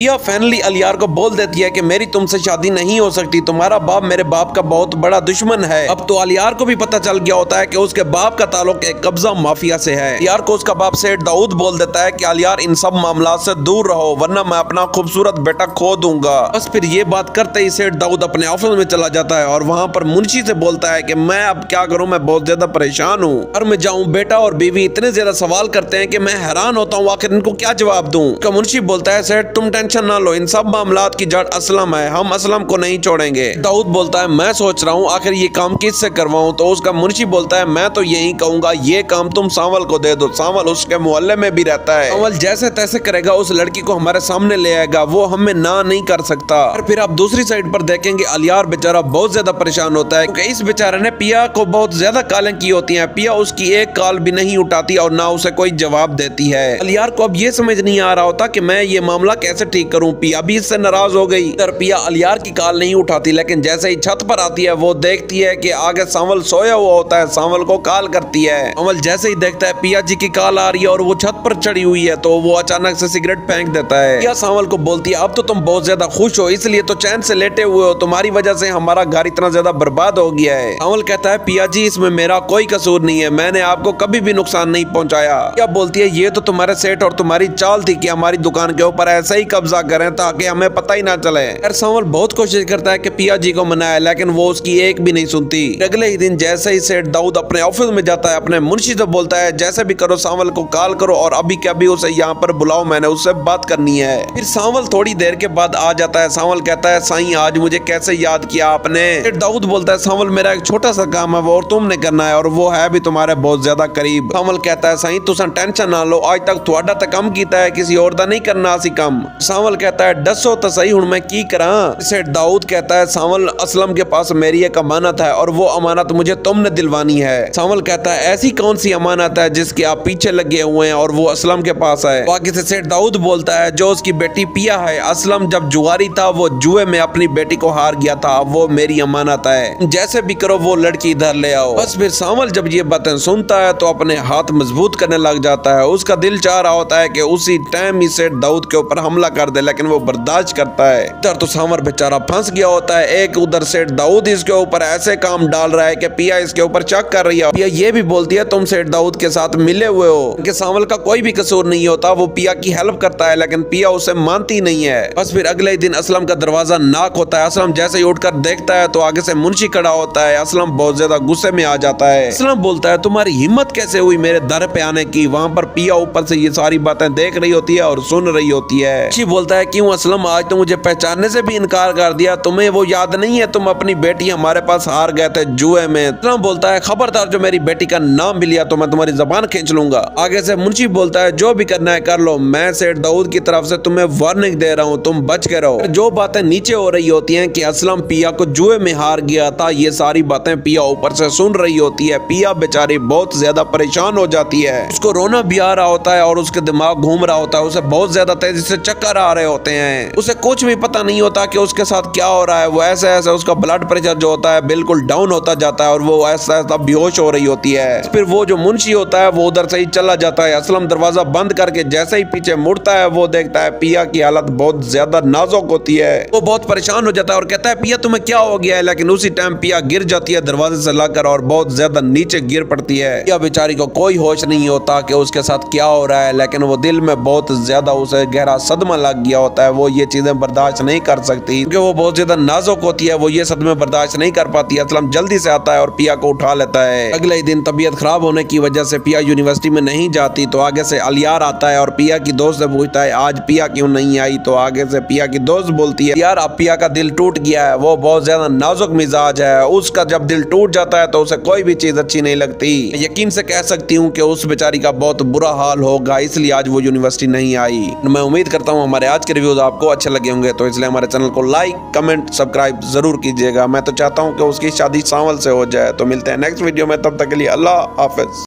पिया फाइनली अलियार को बोल देती है कि मेरी तुमसे शादी नहीं हो सकती, तुम्हारा बाप मेरे बाप का बहुत बड़ा दुश्मन है। अब तो अलियार को भी पता चल गया होता है कि उसके बाप का ताल्लुक एक कब्जा माफिया से है। अलियार को उसका बाप सेठ दाऊद बोल देता है कि अलियार इन सब मामलात से दूर रहो वरना मैं अपना खूबसूरत बेटा खो दूंगा। बस फिर ये बात करते ही सेठ दाऊद अपने ऑफिस में चला जाता है और वहाँ पर मुंशी से बोलता है कि मैं अब क्या करूँ, मैं बहुत ज्यादा परेशान हूँ। घर में जाऊँ, बेटा और बीवी इतने ज्यादा सवाल करते हैं कि मैं हैरान होता हूँ आखिर इनको क्या जवाब दूँ। मुंशी बोलता है सेठ तुम टेंशन ना लो, इन सब मामलात की जड़ असलम है, हम असलम को नहीं छोड़ेंगे। दाऊद बोलता है मैं सोच रहा हूँ आखिर ये काम किससे करवाऊं। तो उसका मुंशी बोलता है मैं तो यही कहूंगा ये काम तुम सांवल को दे दो, सांवल उसके मोहल्ले में भी रहता है, सांवल जैसे तैसे करेगा उस लड़की को हमारे सामने ले आएगा, वो हमें ना नहीं कर सकता। और फिर आप दूसरी साइड पर देखेंगे अलियार बेचारा बहुत ज्यादा परेशान होता है क्योंकि इस बेचारे ने पिया को बहुत ज्यादा कॉलें की होती है। पिया उसकी एक कॉल भी नहीं उठाती और ना उसे कोई जवाब देती है। अलियार को अब ये समझ नहीं आ रहा होता कि मैं ये मामला कैसे ठीक करूं। पिया भी इससे नाराज हो गई। पिया अलियार की कॉल नहीं उठाती, लेकिन जैसे ही छत पर आती है वो देखती है कि आगे सांवल सोया हुआ होता है। सांवल को कॉल करती है। सांवल जैसे ही देखता है पिया जी की कॉल आ रही है और वो छत पर चढ़ी हुई है तो वो अचानक से सिगरेट फेंक देता है। पिया सांवल को बोलती है अब तो तुम बहुत ज्यादा खुश हो इसलिए तो चैन से लेटे हुए हो, तुम्हारी वजह से हमारा घर इतना ज्यादा बर्बाद हो गया है। सांवल कहता है पिया जी इसमें मेरा कोई कसूर नहीं है, मैंने आपको कभी भी नुकसान नहीं पहुंचाया। पिया बोलती है ये तो तुम्हारे सेठ और तुम्हारी चाल थी कि हमारी दुकान के ऊपर ऐसा ही कब्जा करें ताकि हमें पता ही ना चले। सांवल बहुत कोशिश करता है कि पिया जी को मनाए लेकिन वो उसकी एक भी नहीं सुनती। अगले ही दिन जैसे ही सेठ दाऊद अपने ऑफिस में जाता है अपने मुंशी से बोलता है जैसे भी करो सांवल को कॉल करो और अभी क्या भी उसे यहाँ पर बुलाओ, मैंने उससे बात करनी है। फिर सांवल थोड़ी देर के बाद आ जाता है। सांवल कहता है साईं आज मुझे कैसे याद किया आपने। सेठ दाऊद बोलता है सांवल मेरा एक छोटा सा काम है वो और तुमने करना है और वो है भी तुम्हारे बहुत ज्यादा करीब। सांवल कहता है साईं तुसा टेंशन ना लो, आज तक थोड़ा तक कम कीता है, किसी और दा नहीं करना सी कम। सांवल कहता है दसो तो सही हूं मैं की करा। सेठ दाऊद कहता है सांवल असलम के पास मेरी एक अमानत है और वो अमानत मुझे तुमने दिलवानी है। सांवल कहता है ऐसी कौन सी अमानत है जिसके आप पीछे लगे हुए हैं और वो असलम के पास है। बाकी से सेठ दाऊद बोलता है जो उसकी बेटी पिया है, असलम जब जुआरी था वो जुए में अपनी बेटी को हार गया था, वो मेरी अमानत है, जैसे भी करो वो लड़की इधर ले आओ। बस फिर सांवल जब ये बातें सुनता है तो अपने हाथ मजबूत करने लग जाता है। उसका दिल चाह रहा होता है कि उसी टाइम ही सेठ दाऊद के ऊपर हमला कर दे लेकिन वो बर्दाश्त करता है। इधर तो सांवर बेचारा फंस गया होता है। एक उधर सेठ दाऊद इसके ऊपर ऐसे काम डाल रहा है कि पिया इसके ऊपर चेक कर रही है। पिया ये भी बोलती है तुम सेठ दाऊद के साथ मिले हुए हो, कि सांवल का कोई भी कसूर नहीं होता, वो पिया की हेल्प करता है लेकिन पिया उसे मानती नहीं है। बस फिर अगले दिन असलम का दरवाजा नॉक होता है। असलम जैसे ही उठकर देखता है तो आगे से मुंशी खड़ा होता है। असलम बहुत ज्यादा गुस्से में आ जाता है। असलम बोलता है तुम्हारी हिम्मत कैसे हुई मेरे दर पे आने की। वहाँ पर पिया ऊपर से ये सारी बातें देख रही होती है और सुन रही होती है। मुंशी बोलता है क्यों असलम आज तो मुझे पहचानने से भी इनकार कर दिया, तुम्हें वो याद नहीं है तुम अपनी बेटी हमारे पास हार गए थे जुए में। असलम बोलता है खबरदार जो मेरी बेटी का नाम भी लिया तो मैं तुम्हारी जबान खींच लूंगा। आगे से मुंशी बोलता है जो भी करना है कर लो, मैं सेठ दाऊद की तरफ से तुम्हें वार्निंग दे रहा हूँ, तुम बच के रहो। जो बातें नीचे हो रही होती हैं कि असलम पिया को जुए में हार गया था, ये सारी बातें पिया ऊपर से सुन रही होती है। पिया बेचारी बहुत ज्यादा परेशान हो जाती है, उसको रोना भी आ रहा होता है और उसके दिमाग घूम रहा होता है, उसे बहुत ज्यादा तेजी से चक्कर आ रहे होते हैं, उसे कुछ भी पता नहीं होता कि उसके साथ क्या हो रहा है। वो ऐसे ऐसे उसका ब्लड प्रेशर जो होता है बिल्कुल डाउन होता जाता है और वो ऐसा ऐसा बेहोश हो रही होती है। फिर वो जो मुंशी होता है वो उधर से ही चला जाता है। असलम दरवाजा बंद करके जैसे ही पीछे मुड़ता है वो देखता है पिया की हालत बहुत ज्यादा नाजुक होती है। वो बहुत परेशान हो जाता है और कहता है पिया तुम्हें क्या हो गया है, लेकिन उसी टाइम पिया गिर जाती है दरवाजे से लाकर और बहुत ज्यादा नीचे गिर पड़ती है। पिया बेचारी को कोई होश नहीं होता कि उसके साथ क्या हो रहा है, लेकिन वो दिल में बहुत ज्यादा उसे गहरा सदमा लग गया होता है। वो ये चीजें बर्दाश्त नहीं कर सकती क्योंकि वो बहुत ज्यादा नाजुक होती है, वो ये सदमे बर्दाश्त नहीं कर पाती। असलम जल्दी से आता है और पिया को उठा लेता है। अगले ही दिन तबीयत खराब होने की वजह से पिया यूनिवर्सिटी में नहीं जाती तो आगे से अलियार आता है और पिया की दोस्त से पूछता है आज पिया क्यों नहीं आई। तो आगे से पिया की दोस्त बोलती है यार अब पिया का दिल टूट गया है, वो बहुत ज्यादा नाजुक मिजाज है, उसका जब दिल टूट जाता है तो उसे कोई भी चीज अच्छी नहीं लगती। यकीन से कह सकती हूँ कि उस बेचारी का बहुत बुरा हाल होगा, इसलिए आज वो यूनिवर्सिटी नहीं आई। मैं उम्मीद करता हूँ हमारे आज के रिव्यूज आपको अच्छे लगे होंगे, तो इसलिए हमारे चैनल को लाइक कमेंट सब्सक्राइब जरूर कीजिएगा। मैं तो चाहता हूँ कि उसकी शादी सांवल से हो जाए। तो मिलते हैं नेक्स्ट वीडियो में, तब तक के लिए अल्लाह हाफिज।